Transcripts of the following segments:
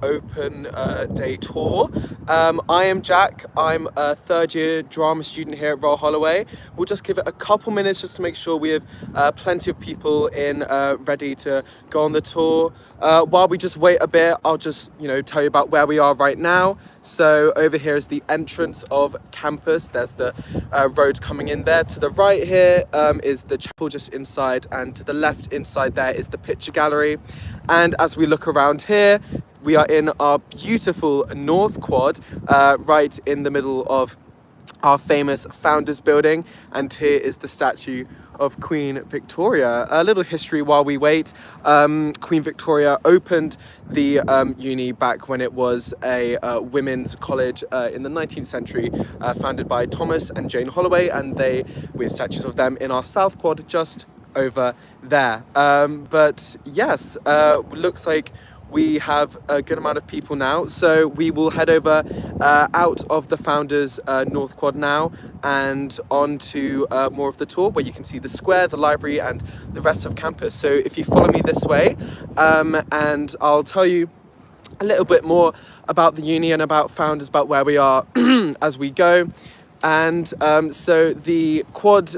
open day tour. I am Jack. I'm a third year drama student here at Holloway. We'll just give it a couple minutes just to make sure we have plenty of people in ready to go on the tour. While we just wait a bit, I'll just tell you about where we are right now. So over here is the entrance of campus. There's the road coming in there. To the right here is the chapel just inside, and to the left inside there is the picture gallery. And as we look around here, we are in our beautiful North Quad, right in the middle of our famous Founders Building, and here is the statue of Queen Victoria. A little history while we wait. Queen Victoria opened the uni back when it was a women's college in the 19th century, founded by Thomas and Jane Holloway, and we have statues of them in our South Quad just over there. But yes, looks like we have a good amount of people now, so we will head over out of the Founders North Quad now and on to more of the tour, where you can see the square, the library, and the rest of campus. So if you follow me this way, and I'll tell you a little bit more about the uni and about Founders, about where we are as we go. And so the quad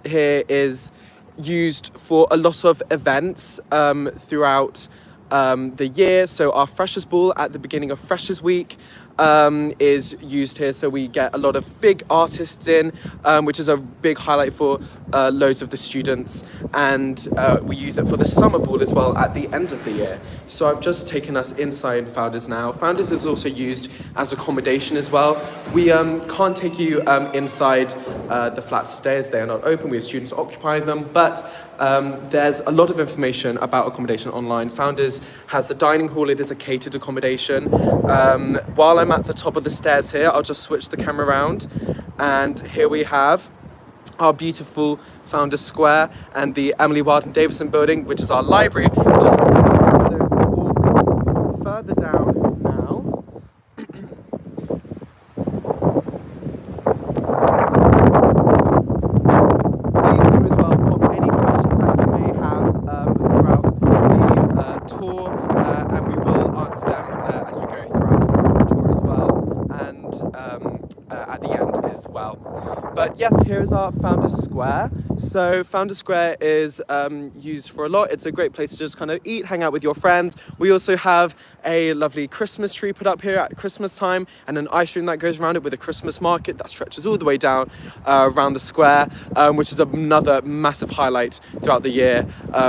here is used for a lot of events throughout the year. So our Freshers Ball at the beginning of Freshers Week is used here, so we get a lot of big artists in, which is a big highlight for loads of the students, and we use it for the summer ball as well at the end of the year. So I've just taken us inside Founders now. Founders is also used as accommodation as well. We can't take you inside the flats today as they are not open. We have students occupying them, but there's a lot of information about accommodation online. Founders has the dining hall. It is a catered accommodation. While I'm at the top of the stairs here, I'll just switch the camera around, and here we have our beautiful Founders Square and the Emily Wilde and Davison Building, which is our library. Just so walk further down now. Please do as well pop any questions that you may have throughout the tour, and we will answer them as we go throughout the tour as well, and at the end as well. But yes, here is our Founders Square. So Founders Square is used for a lot. It's a great place to just kind of eat, hang out with your friends. We also have a lovely Christmas tree put up here at Christmas time, and an ice cream that goes around it with a Christmas market that stretches all the way down around the square, which is another massive highlight throughout the year,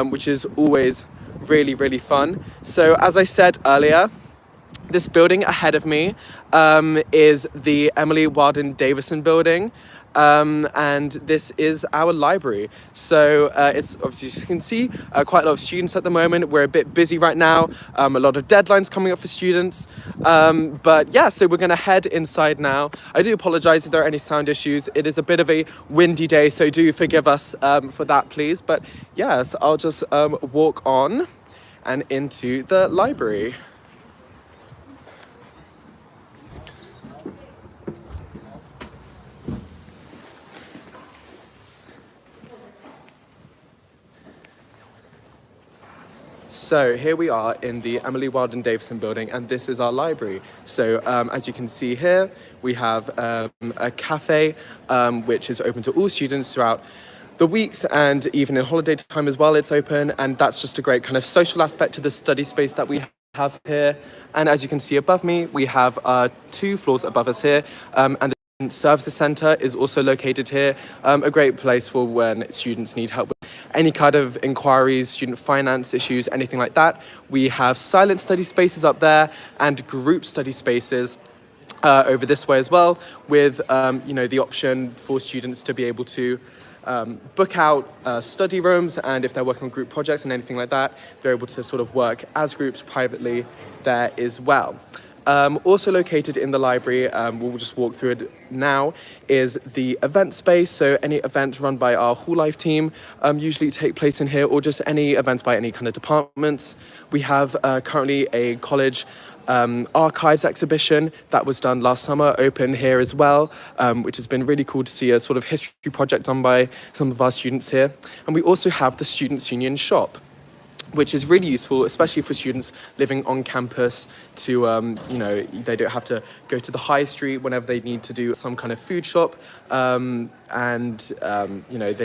which is always really, really fun. So as I said earlier, this building ahead of me is the Emily Wilde and Davison Building. And this is our library. So it's obviously, as you can see, quite a lot of students at the moment. We're a bit busy right now. A lot of deadlines coming up for students. But yeah, so we're going to head inside now. I do apologize if there are any sound issues. It is a bit of a windy day, so do forgive us for that, please. But yes, I'll just walk on and into the library. So here we are in the Emily Wilde and Davison Building, and this is our library. So as you can see here, we have a cafe which is open to all students throughout the weeks, and even in holiday time as well, it's open. And that's just a great kind of social aspect to the study space that we have here. And as you can see above me, we have 2 floors above us here, and the Services Centre is also located here, a great place for when students need help with any kind of inquiries, student finance issues, anything like that. We have silent study spaces up there and group study spaces over this way as well, with the option for students to be able to book out study rooms, and if they're working on group projects and anything like that, they're able to sort of work as groups privately there as well. Also located in the library, we'll just walk through it now, is the event space. So any events run by our Hall Life team usually take place in here, or just any events by any kind of departments. We have currently a college archives exhibition that was done last summer, open here as well, which has been really cool to see a sort of history project done by some of our students here. And we also have the Students' Union shop. which is really useful, especially for students living on campus to, they don't have to go to the high street whenever they need to do some kind of food shop, they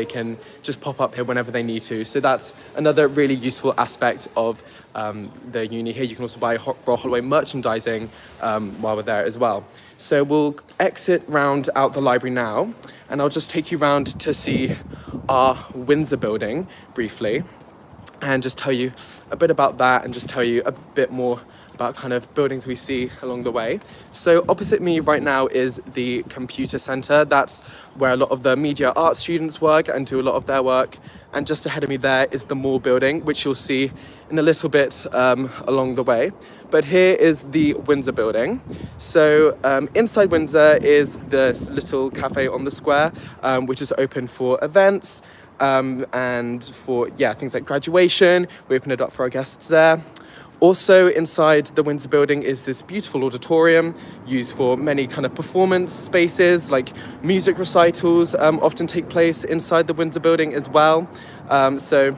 can just pop up here whenever they need to. So that's another really useful aspect of the uni here. You can also buy Royal Holloway merchandising while we're there as well. So we'll exit round out the library now, and I'll just take you round to see our Windsor Building briefly, and just tell you a bit about that, and just tell you a bit more about kind of buildings we see along the way. So opposite me right now is the computer centre. That's where a lot of the media arts students work and do a lot of their work. And just ahead of me there is the Moore Building, which you'll see in a little bit along the way. But here is the Windsor Building. So inside Windsor is this little cafe on the square, which is open for events, and for things like graduation. We open it up for our guests there. Also inside the Windsor Building is this beautiful auditorium used for many kind of performance spaces, like music recitals often take place inside the Windsor Building as well. So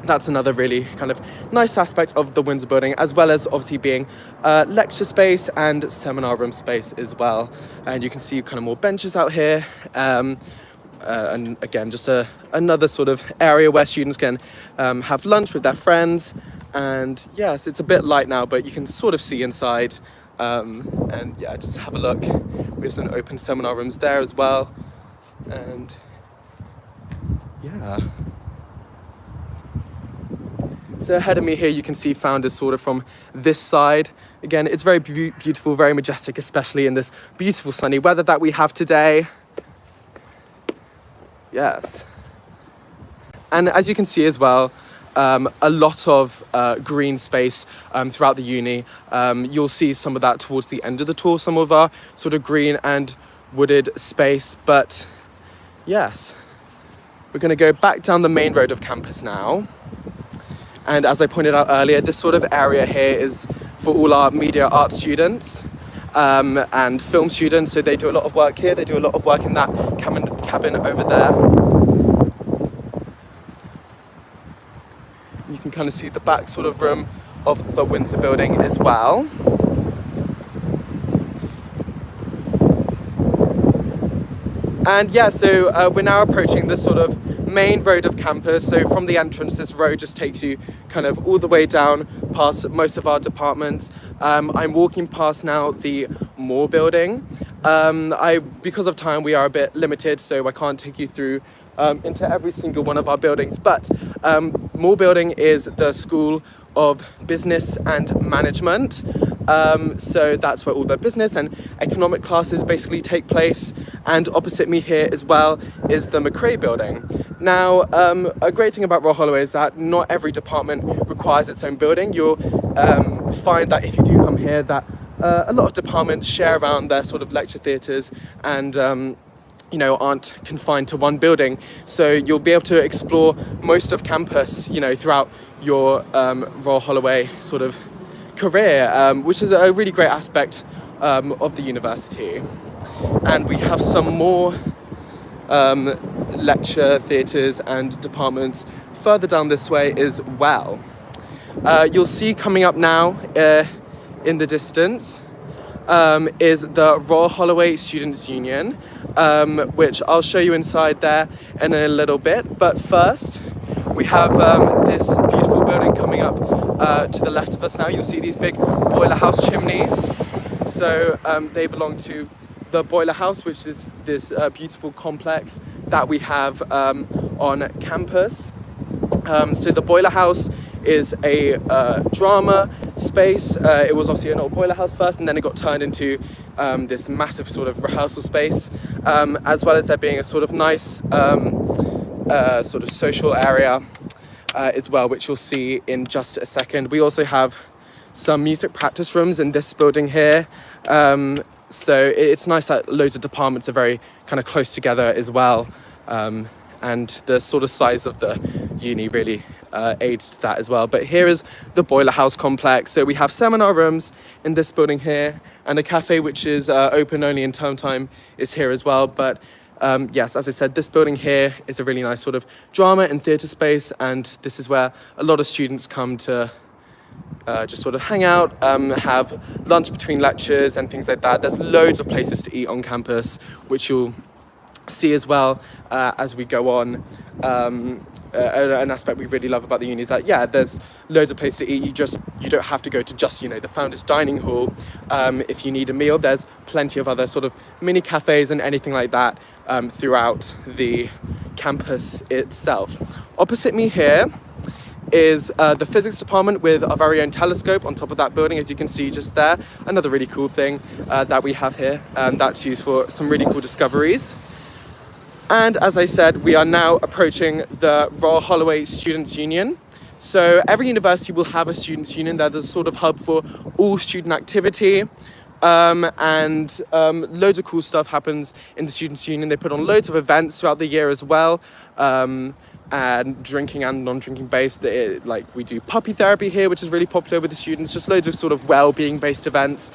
that's another really kind of nice aspect of the Windsor Building, as well as obviously being lecture space and seminar room space as well. And you can see kind of more benches out here. And again, just another sort of area where students can have lunch with their friends. And yes, it's a bit light now, but you can sort of see inside. Just have a look. We have some open seminar rooms there as well. And so ahead of me here, you can see Founders sort of from this side. Again, it's very beautiful, very majestic, especially in this beautiful sunny weather that we have today. Yes. And as you can see as well, a lot of green space throughout the uni. You'll see some of that towards the end of the tour, some of our sort of green and wooded space. But yes, we're going to go back down the main road of campus now. And as I pointed out earlier, this sort of area here is for all our media art students and film students. So they do a lot of work here. They do a lot of work in that cabin over there. You can kind of see the back sort of room of the Windsor Building as well. And so we're now approaching this sort of main road of campus. So from the entrance, this road just takes you kind of all the way down past most of our departments. I'm walking past now the Moore Building. Because of time, we are a bit limited, so I can't take you through into every single one of our buildings. But Moore Building is the School of Business and Management. So that's where all the business and economic classes basically take place. And opposite me here as well is the McRae Building. Now, a great thing about Royal Holloway is that not every department requires its own building. You'll find that if you do come here, that a lot of departments share around their sort of lecture theatres and aren't confined to one building. So you'll be able to explore most of campus, throughout your Royal Holloway sort of career, which is a really great aspect of the university. And we have some more lecture theatres and departments further down this way as well. You'll see coming up now in the distance is the Royal Holloway Students' Union, which I'll show you inside there in a little bit. But first, we have this beautiful building coming up to the left of us now. You'll see these big boiler house chimneys. So they belong to the boiler house, which is this beautiful complex that we have on campus. So the boiler house is a drama space. It was obviously an old boiler house first, and then it got turned into this massive sort of rehearsal space, as well as there being a sort of nice sort of social area as well, which you'll see in just a second. We also have some music practice rooms in this building here. So it's nice that loads of departments are very kind of close together as well. And the sort of size of the uni really aids to that as well. But here is the boiler house complex. So we have seminar rooms in this building here, and a cafe which is open only in term time is here as well. But yes, as I said, this building here is a really nice sort of drama and theatre space, and this is where a lot of students come to just sort of hang out, have lunch between lectures and things like that. There's loads of places to eat on campus, which you'll see as well as we go on. An aspect we really love about the uni is that, yeah, there's loads of places to eat. You don't have to go to just, the founders dining hall. If you need a meal, there's plenty of other sort of mini cafes and anything like that throughout the campus itself. Opposite me here is the physics department with our very own telescope on top of that building, as you can see just there. Another really cool thing that we have here, that's used for some really cool discoveries. And as I said, we are now approaching the Royal Holloway Students' Union. So every university will have a students' union. They're the sort of hub for all student activity. And loads of cool stuff happens in the students' union. They put on loads of events throughout the year as well. And drinking and non-drinking based. Like we do puppy therapy here, which is really popular with the students. Just loads of sort of well-being based events,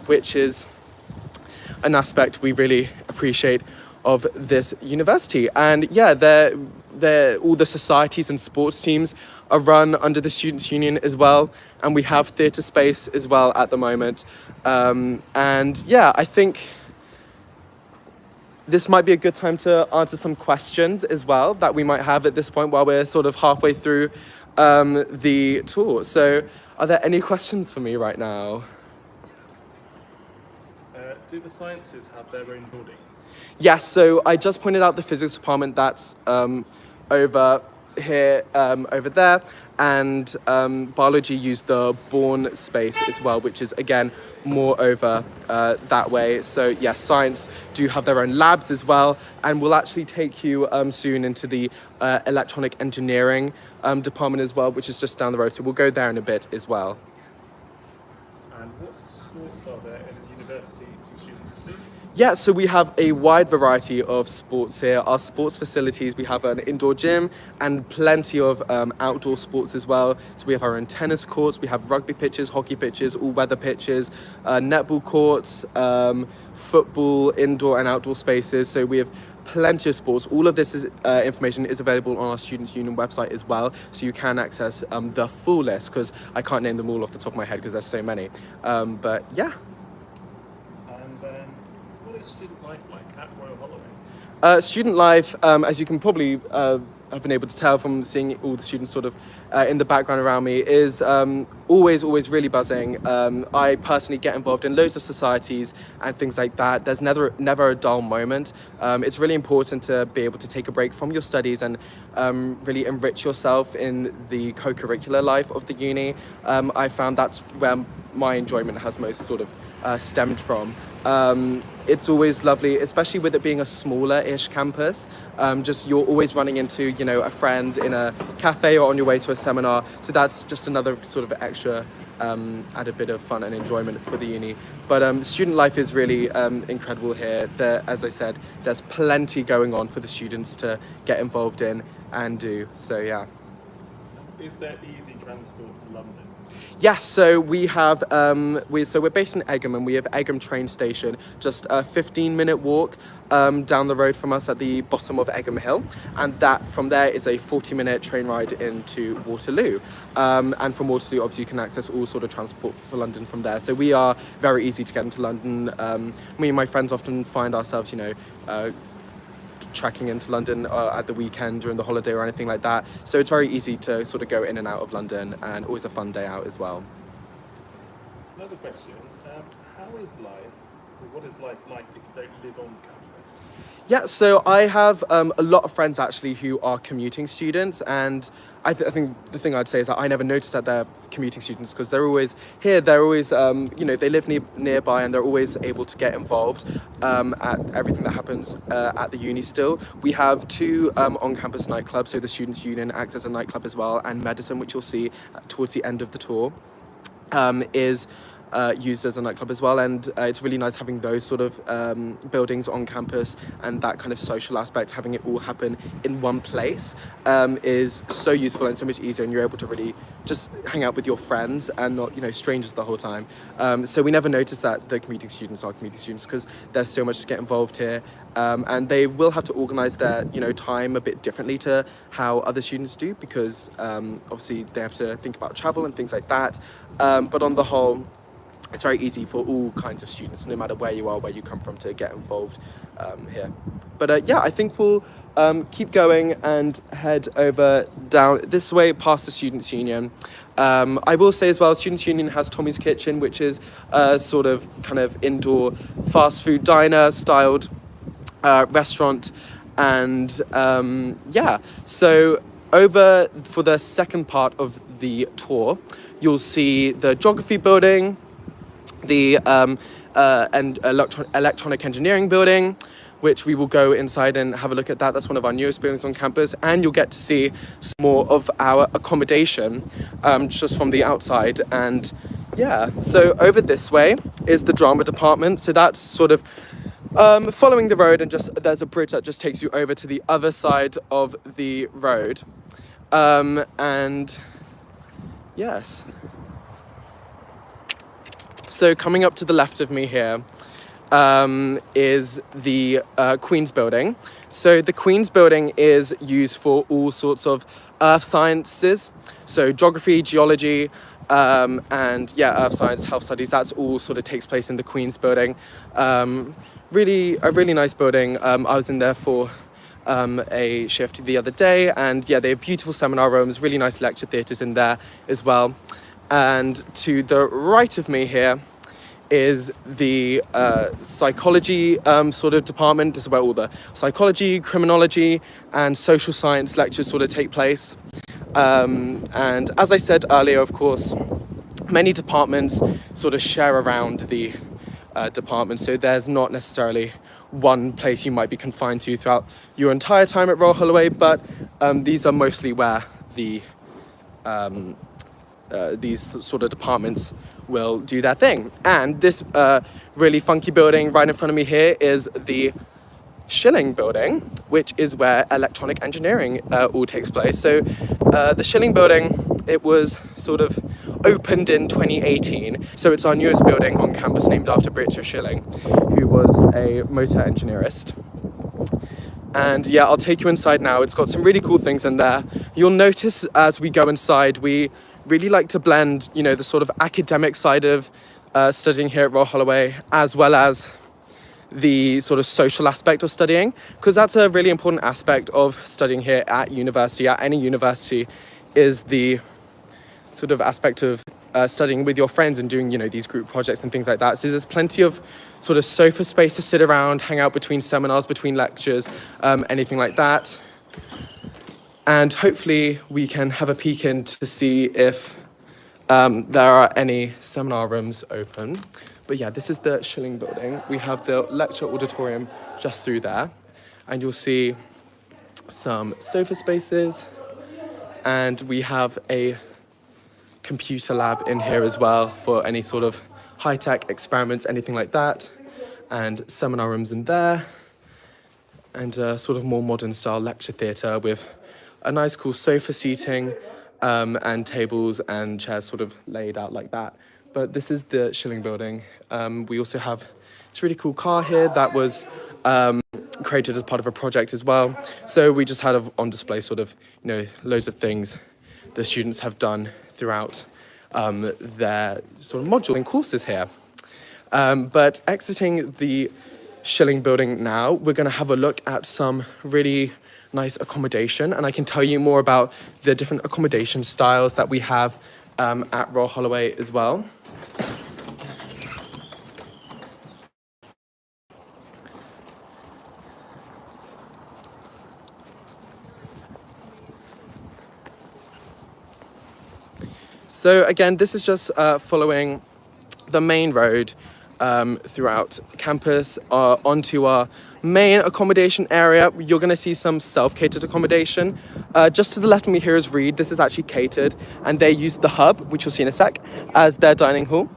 which is an aspect we really appreciate of this university. And yeah, all the societies and sports teams are run under the students' union as well, and we have theatre space as well at the moment. And yeah, I think this might be a good time to answer some questions as well that we might have at this point while we're sort of halfway through the tour. So are there any questions for me right now? Do the sciences have their own building? Yes, so I just pointed out the physics department that's over here, over there, and biology used the Bourne space as well, which is again more over that way. So yes, science do have their own labs as well, and we'll actually take you soon into the electronic engineering department as well, which is just down the road. So we'll go there in a bit as well. And what sports are there in the university for students to do? Yeah, so we have a wide variety of sports here. Our sports facilities, we have an indoor gym and plenty of outdoor sports as well. So we have our own tennis courts, we have rugby pitches, hockey pitches, all-weather pitches, netball courts, football, indoor and outdoor spaces. So we have plenty of sports. All of this information is available on our Students' Union website as well, so you can access the full list, because I can't name them all off the top of my head because there's so many. But yeah. What is student life like at Royal Holloway? Student life, as you can probably have been able to tell from seeing all the students sort of in the background around me, is always really buzzing. I personally get involved in loads of societies and things like that. There's never a dull moment. It's really important to be able to take a break from your studies and really enrich yourself in the co-curricular life of the uni. I found that's where my enjoyment has most sort of stemmed from. It's always lovely, especially with it being a smaller-ish campus. Just you're always running into, a friend in a cafe or on your way to a seminar. So that's just another sort of extra added bit of fun and enjoyment for the uni. But student life is really incredible here. As I said, there's plenty going on for the students to get involved in and do. So yeah. Is there easy transport to London? Yes, so we have, we're based in Egham, and we have Egham train station, just a 15-minute walk down the road from us at the bottom of Egham Hill, and that from there is a 40-minute train ride into Waterloo. And from Waterloo, obviously, you can access all sort of transport for London from there. So we are very easy to get into London. Me and my friends often find ourselves, trekking into London at the weekend during the holiday or anything like that. So it's very easy to sort of go in and out of London, and always a fun day out as well. Another question, what is life like if you don't live on campus? Yeah, so I have a lot of friends actually who are commuting students, and I think the thing I'd say is that I never noticed that they're commuting students, because they're always here, they're always, they live nearby, and they're always able to get involved at everything that happens at the uni still. We have two on-campus nightclubs, so the Students' Union acts as a nightclub as well, and Medicine, which you'll see towards the end of the tour, is used as a nightclub as well, and it's really nice having those sort of buildings on campus, and that kind of social aspect, having it all happen in one place is so useful and so much easier, and you're able to really just hang out with your friends and not, you know, strangers the whole time. So we never notice that the commuting students are commuting students because there's so much to get involved here, and they will have to organise their, you know, time a bit differently to how other students do, because obviously they have to think about travel and things like that, but on the whole it's very easy for all kinds of students, no matter where you are, where you come from, to get involved here. But yeah, I think we'll keep going and head over down this way past the Students' Union. I will say as well, Students' Union has Tommy's Kitchen, which is a sort of kind of indoor fast food diner styled restaurant. And yeah, so over for the second part of the tour, you'll see the Geography Building, the and electronic engineering building, which we will go inside and have a look at that. That's one of our newest buildings on campus, and you'll get to see some more of our accommodation just from the outside. And yeah, so over this way is the drama department. So that's sort of following the road, and just there's a bridge that just takes you over to the other side of the road. And yes, so coming up to the left of me here is the Queen's Building. So the Queen's Building is used for all sorts of earth sciences, so geography, geology, and yeah, earth science, health studies. That's all sort of takes place in the Queen's Building. Really a really nice building. I was in there for a shift the other day, and yeah, they have beautiful seminar rooms, really nice lecture theatres in there as well. And to the right of me here is the psychology sort of department. This is where all the psychology, criminology, and social science lectures sort of take place. And as I said earlier, of course, many departments sort of share around the department, so there's not necessarily one place you might be confined to throughout your entire time at Royal Holloway, but these are mostly where the these sort of departments will do their thing. And this really funky building right in front of me here is the Schilling Building, which is where electronic engineering all takes place. So the Schilling Building, it was sort of opened in 2018. So it's our newest building on campus, named after British Schilling, who was a motor engineerist. And yeah, I'll take you inside now. It's got some really cool things in there. You'll notice as we go inside, we really like to blend, you know, the sort of academic side of studying here at Royal Holloway, as well as the sort of social aspect of studying, because that's a really important aspect of studying here at university, at any university, is the sort of aspect of studying with your friends and doing, you know, these group projects and things like that. So there's plenty of sort of sofa space to sit around, hang out between seminars, between lectures, anything like that. And hopefully we can have a peek in to see if there are any seminar rooms open. But yeah, this is the Schilling Building. We have the lecture auditorium just through there, and you'll see some sofa spaces, and we have a computer lab in here as well for any sort of high-tech experiments, anything like that, and seminar rooms in there, and a sort of more modern style lecture theatre with a nice cool sofa seating and tables and chairs sort of laid out like that. But this is the Schilling Building. We also have this really cool car here that was created as part of a project as well. So we just had on display sort of, you know, loads of things the students have done throughout their sort of module and courses here. But exiting the Schilling Building now, we're going to have a look at some really nice accommodation, and I can tell you more about the different accommodation styles that we have at Royal Holloway as well. So again, this is just following the main road throughout campus onto our main accommodation area. You're going to see some self-catered accommodation. Just to the left of me here is Reed. This is actually catered, and they use the hub, which you'll see in a sec, as their dining hall.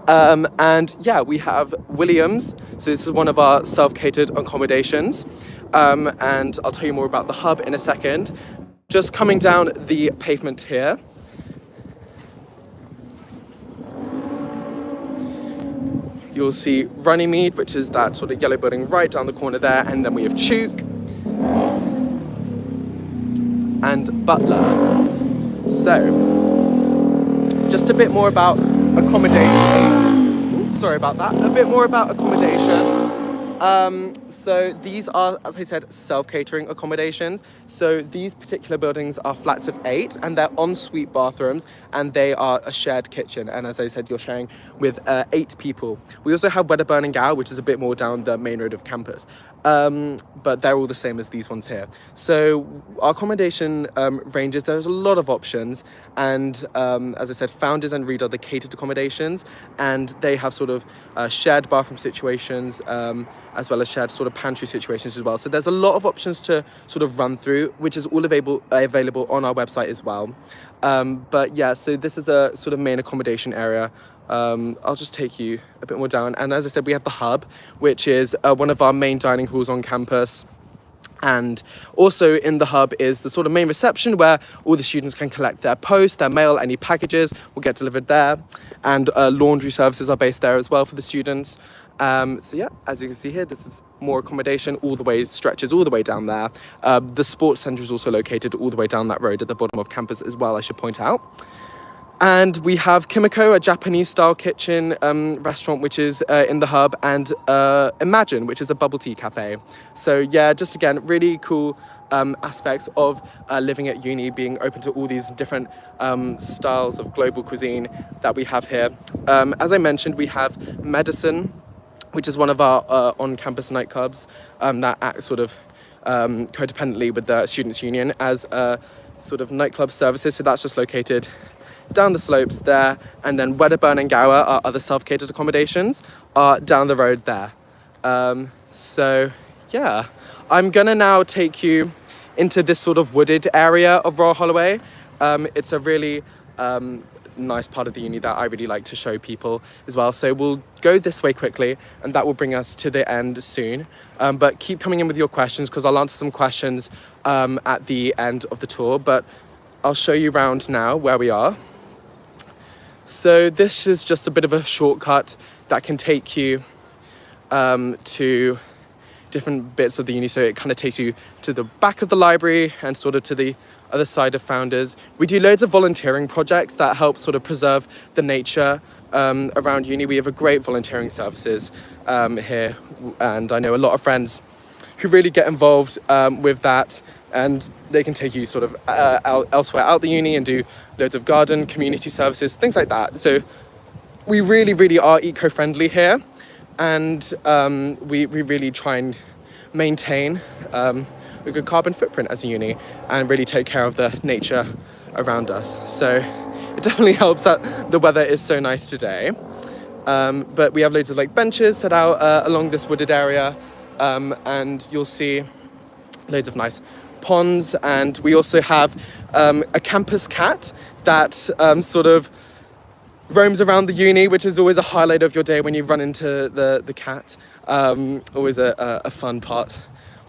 And yeah, we have Williams. So this is one of our self-catered accommodations. And I'll tell you more about the hub in a second. Just coming down the pavement here, you'll see Runnymede, which is that sort of yellow building right down the corner there. And then we have Chuk and Butler. So, just a bit more about accommodation. Sorry about that. A bit more about accommodation. So these are, as I said, self-catering accommodations. So these particular buildings are flats of 8 and they're ensuite bathrooms and they are a shared kitchen. And as I said, you're sharing with 8 people. We also have Wedderburn and Gower, which is a bit more down the main road of campus. But they're all the same as these ones here. So our accommodation ranges, there's a lot of options. And as I said, Founders and Reed are the catered accommodations, and they have sort of shared bathroom situations, as well as shared sort of pantry situations as well. So there's a lot of options to sort of run through, which is all available on our website as well. But yeah, so this is a sort of main accommodation area. I'll just take you a bit more down. And as I said, we have the hub, which is one of our main dining halls on campus. And also in the hub is the sort of main reception where all the students can collect their post, their mail, any packages will get delivered there. And laundry services are based there as well for the students. So yeah, as you can see here, this is more accommodation all the way, stretches all the way down there. The sports centre is also located all the way down that road at the bottom of campus as well, I should point out. And we have Kimiko, a Japanese-style kitchen restaurant, which is in the hub, and Imagine, which is a bubble tea cafe. So yeah, just again, really cool aspects of living at uni, being open to all these different styles of global cuisine that we have here. As I mentioned, we have Medicine, which is one of our on-campus nightclubs that acts sort of codependently with the Students' Union as sort of nightclub services. So that's just located down the slopes there, and then Wedderburn and Gower, our other self-catered accommodations, are down the road there. So yeah, I'm gonna now take you into this sort of wooded area of Royal Holloway. It's a really nice part of the uni that I really like to show people as well. So we'll go this way quickly and that will bring us to the end soon. But keep coming in with your questions because I'll answer some questions at the end of the tour. But I'll show you around now where we are. So this is just a bit of a shortcut that can take you to different bits of the uni. So it kind of takes you to the back of the library and sort of to the other side of Founders. We do loads of volunteering projects that help sort of preserve the nature around uni. We have a great volunteering services here, and I know a lot of friends who really get involved with that, and they can take you sort of elsewhere out the uni and do loads of garden, community services, things like that. So we really, really are eco-friendly here, and we really try and maintain a good carbon footprint as a uni and really take care of the nature around us. So it definitely helps that the weather is so nice today. But we have loads of like benches set out along this wooded area, and you'll see loads of nice ponds, and we also have a campus cat that sort of roams around the uni, which is always a highlight of your day when you run into the cat. Always a fun part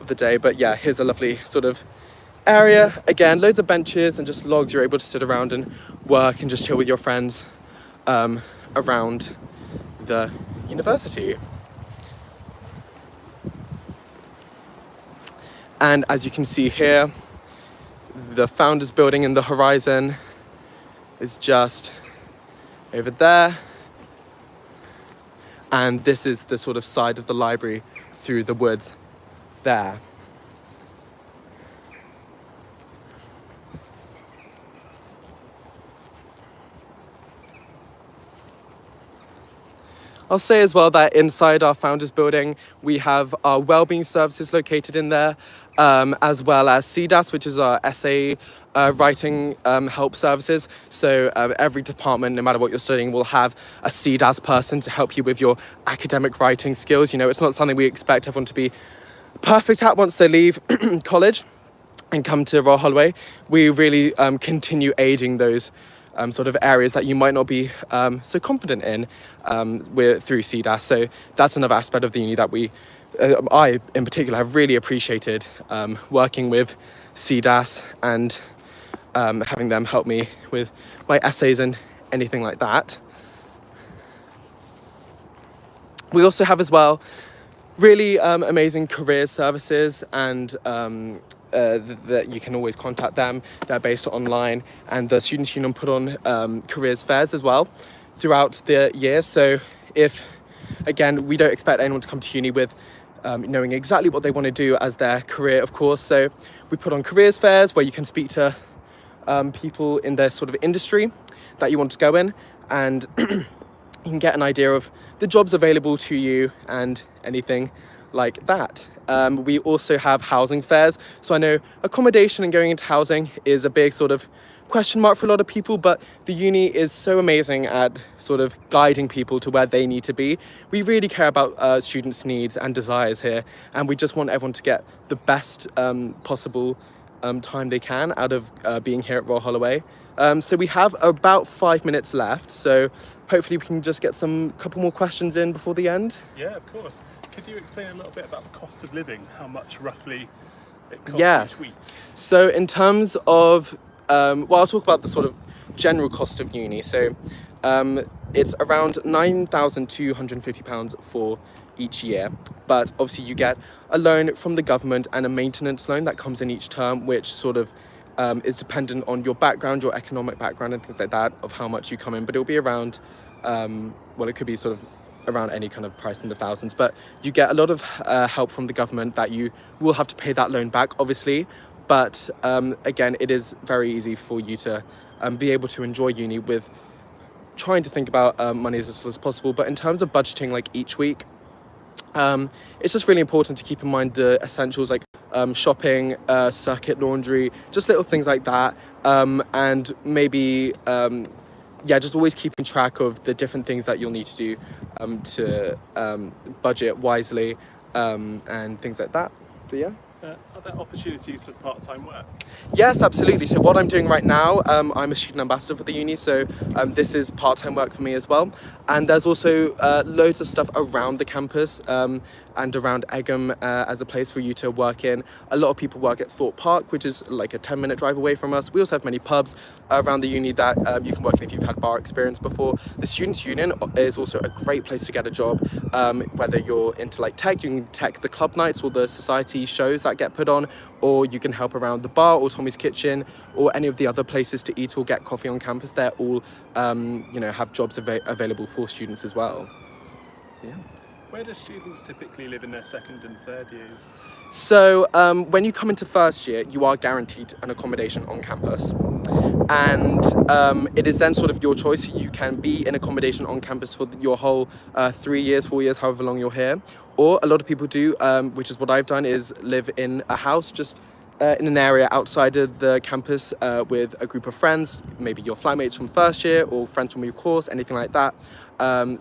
of the day. But yeah, here's a lovely sort of area. Again, loads of benches and just logs. You're able to sit around and work and just chill with your friends around the university. And as you can see here, the Founders Building in the horizon is just over there. And this is the sort of side of the library through the woods there. I'll say as well that inside our Founders Building, we have our wellbeing services located in there, as well as CDAS, which is our essay writing help services. So every department, no matter what you're studying, will have a CDAS person to help you with your academic writing skills. You know, it's not something we expect everyone to be perfect at once they leave college and come to Royal Holloway. We really continue aiding those sort of areas that you might not be so confident in through CDAS. So that's another aspect of the uni that I in particular have really appreciated, working with CDAS and having them help me with my essays and anything like that. We also have as well really amazing career services, and that you can always contact them. They're based online, and the Students' Union put on careers fairs as well throughout the year. So if, again, we don't expect anyone to come to uni with knowing exactly what they want to do as their career, of course. So we put on careers fairs where you can speak to people in their sort of industry that you want to go in, and you can get an idea of the jobs available to you and anything like that. We also have housing fairs. So I know accommodation and going into housing is a big sort of question mark for a lot of people, but the uni is so amazing at sort of guiding people to where they need to be. We really care about students' needs and desires here, and we just want everyone to get the best possible time they can out of being here at Royal Holloway. So we have about 5 minutes left, so hopefully we can just get some couple more questions in before the end. Yeah, of course. Could you explain a little bit about the cost of living, how much roughly it costs each week? So in terms of, well, I'll talk about the sort of general cost of uni. So it's around £9,250 for each year, but obviously you get a loan from the government and a maintenance loan that comes in each term, which sort of is dependent on your background, your economic background and things like that, of how much you come in. But it'll be around, well, it could be sort of around any kind of price in the thousands, but you get a lot of help from the government that you will have to pay that loan back, obviously. But again, it is very easy for you to be able to enjoy uni with trying to think about money as little as possible. But in terms of budgeting, like each week, it's just really important to keep in mind the essentials like shopping, circuit laundry, just little things like that, and maybe just always keeping track of the different things that you'll need to do to budget wisely, and things like that. So yeah. Are there opportunities for part-time work? Yes, absolutely. So what I'm doing right now, I'm a student ambassador for the uni, so this is part-time work for me as well. And there's also loads of stuff around the campus and around Egham as a place for you to work in. A lot of people work at Thorpe Park, which is like a 10-minute drive away from us. We also have many pubs around the uni that you can work in if you've had bar experience before. The Students' Union is also a great place to get a job, whether you're into like tech, you can tech the club nights or the society shows that get put on, or you can help around the bar or Tommy's Kitchen or any of the other places to eat or get coffee on campus. They're all, have jobs available for students as well. Yeah. Where do students typically live in their second and third years? So when you come into first year, you are guaranteed an accommodation on campus. And it is then sort of your choice. You can be in accommodation on campus for your whole 3 years, 4 years, however long you're here. Or a lot of people do, which is what I've done, is live in a house just in an area outside of the campus with a group of friends, maybe your flatmates from first year or friends from your course, anything like that.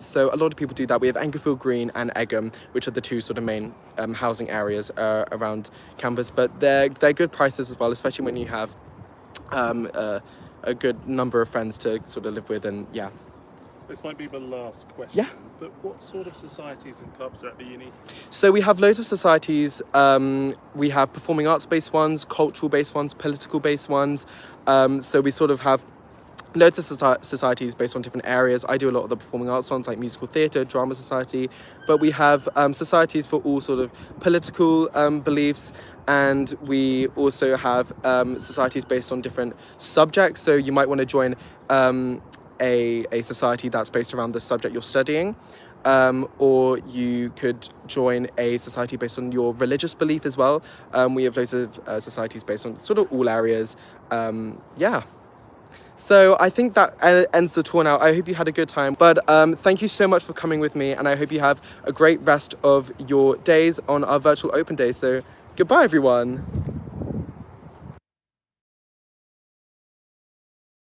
So a lot of people do that. We have Englefield Green and Egham, which are the two sort of main housing areas around campus, but they're good prices as well, especially when you have a good number of friends to sort of live with. And yeah. This might be the last question. Yeah. But what sort of societies and clubs are at the uni? So we have loads of societies. We have performing arts based ones, cultural based ones, political based ones. So we sort of have loads of societies based on different areas. I do a lot of the performing arts ones like musical theatre, drama society, but we have societies for all sort of political beliefs, and we also have societies based on different subjects. So you might want to join a society that's based around the subject you're studying, or you could join a society based on your religious belief as well. We have loads of societies based on sort of all areas. So I think that ends the tour now. I hope you had a good time, but thank you so much for coming with me, and I hope you have a great rest of your days on our virtual open day. So goodbye everyone.